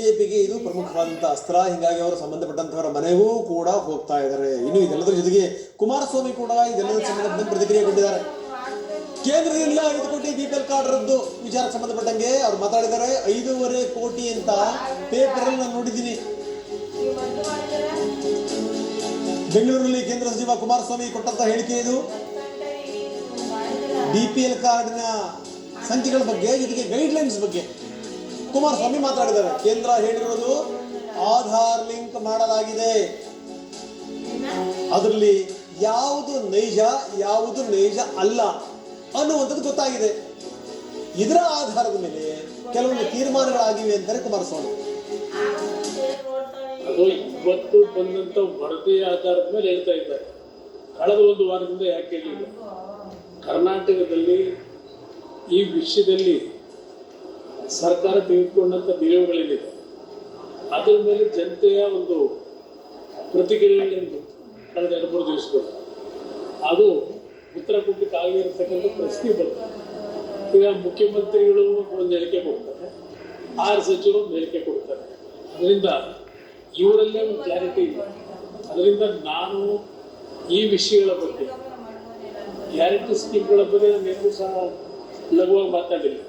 ಬಿಜೆಪಿಗೆ ಇದು ಪ್ರಮುಖವಾದಂತಹ ಅಸ್ತ್ರ. ಹೀಗಾಗಿ ಅವರು ಸಂಬಂಧಪಟ್ಟಂತವರ ಮನೆಗೂ ಕೂಡ ಹೋಗ್ತಾ ಇದ್ದಾರೆ. ಇನ್ನು ಇದೆಲ್ಲದರ ಜೊತೆಗೆ ಕುಮಾರಸ್ವಾಮಿ ಕೂಡ ಇದೆಲ್ಲದರ ಸಂಬಂಧಪಟ್ಟಂತೆ ಪ್ರತಿಕ್ರಿಯೆ ಕೊಟ್ಟಿದ್ದಾರೆ. ಕೇಂದ್ರದಿಂದ 5 ಕೋಟಿ ಬಿಪಿಎಲ್ ಕಾರ್ಡ್ ರದ್ದು ವಿಚಾರಕ್ಕೆ ಸಂಬಂಧಪಟ್ಟಂಗೆ ಅವ್ರು ಮಾತಾಡಿದ್ದಾರೆ. 5.5 ಕೋಟಿ ಅಂತ ಪೇಪರ್ ನಾನು ನೋಡಿದ್ದೀನಿ. ಬೆಂಗಳೂರಿನಲ್ಲಿ ಕೇಂದ್ರ ಸಚಿವ ಕುಮಾರಸ್ವಾಮಿ ಕೊಟ್ಟಂತ ಹೇಳಿಕೆ ಇದು. ಬಿಪಿಎಲ್ ಕಾರ್ಡ್ನ ಸಂಖ್ಯೆಗಳ ಬಗ್ಗೆ ಜೊತೆಗೆ ಗೈಡ್ಲೈನ್ಸ್ ಬಗ್ಗೆ ಕುಮಾರಸ್ವಾಮಿ ಮಾತಾಡಿದ್ದಾರೆ. ಕೇಂದ್ರ ಹೇಳಿರೋದು ಆಧಾರ್ ಲಿಂಕ್ ಮಾಡಲಾಗಿದೆ, ಅದರಲ್ಲಿ ಯಾವುದು ನೈಜ ಯಾವುದು ನೈಜ ಅಲ್ಲ ಅನ್ನುವಂಥದ್ದು ಗೊತ್ತಾಗಿದೆ. ಇದರ ಆಧಾರದ ಮೇಲೆ ಕೆಲವೊಂದು ತೀರ್ಮಾನಗಳಾಗಿವೆ ಅಂತಾರೆ ಕುಮಾರಸ್ವಾಮಿ. ಅದು ಇವತ್ತು ಬಂದಂತ ವರದಿಯ ಆಧಾರದ ಮೇಲೆ ಹೇಳ್ತಾ ಇದ್ದಾರೆ. ಕಳೆದ ಒಂದು ವಾರದಿಂದ ಯಾಕೆ ಹೇಳಿಲ್ಲ? ಕರ್ನಾಟಕದಲ್ಲಿ ಈ ವಿಷಯದಲ್ಲಿ ಸರ್ಕಾರ ತೆಗೆದುಕೊಂಡಂತ ನಿಲುವುಗಳೇನಿದೆ ಅದರ ಮೇಲೆ ಜನತೆಯ ಒಂದು ಪ್ರತಿಕ್ರಿಯೆಗಳಿಂದ ಕಳೆದ 2-3 ದಿವಸಗಳು ಅದು ಉತ್ತರ ಕೊಡಲಿಕ್ಕೆ ಆಗಿರತಕ್ಕಂಥ ಪ್ರಶ್ನೆ ಬರ್ತದೆ. ಈಗ ಮುಖ್ಯಮಂತ್ರಿಗಳು ಒಂದು ಹೇಳಿಕೆ ಕೊಡ್ತಾರೆ, 6 ಸಚಿವರು ಒಂದು ಹೇಳಿಕೆ ಕೊಡ್ತಾರೆ. ಅದರಿಂದ ಇವರಲ್ಲೇ ಒಂದು ಕ್ಲಾರಿಟಿ ಇಲ್ಲ. ಅದರಿಂದ ನಾನು ಈ ವಿಷಯಗಳ ಬಗ್ಗೆ ಗ್ಯಾರಂಟಿ ಸ್ಕೀಮ್ಗಳ ಬಗ್ಗೆ ನಾನು ಸಹ ಲಘುವಾಗಿ ಮಾತಾಡಿಲ್ಲ.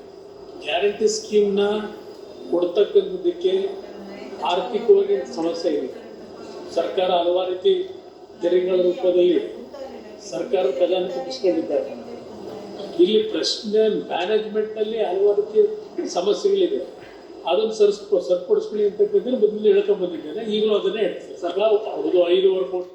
ಗ್ಯಾರಂಟಿ ಸ್ಕೀಮ್ನ ಕೊಡ್ತಕ್ಕಂಥದ್ದಕ್ಕೆ ಆರ್ಥಿಕವಾಗಿ ಸಮಸ್ಯೆ ಇದೆ. ಸರ್ಕಾರ ಹಲವಾರು ರೀತಿ ತೆರಿಗೆಗಳ ರೂಪದಲ್ಲಿ ಸರ್ಕಾರದ ಖಜಾನೆ ತುಂಬಿಸ್ಕೊಂಡಿದ್ದಾರೆ. ಇಲ್ಲಿ ಪ್ರಶ್ನೆ ಮ್ಯಾನೇಜ್ಮೆಂಟ್ನಲ್ಲಿ ಹಲವಾರು ರೀತಿ ಸಮಸ್ಯೆಗಳಿದೆ. ಅದನ್ನು ಸರಿಪಡಿಸ್ಕೊಳ್ಳಿ ಅಂತಕ್ಕಂಥ ಮೊದಲು ಹೇಳ್ಕೊಂಡ್ ಬಂದಿದ್ದೇನೆ. ಈಗಲೂ ಅದನ್ನೇ ಹೇಳ್ತೀನಿ. ಸರ್ಕಾರ 5.5 ಕೋಟಿ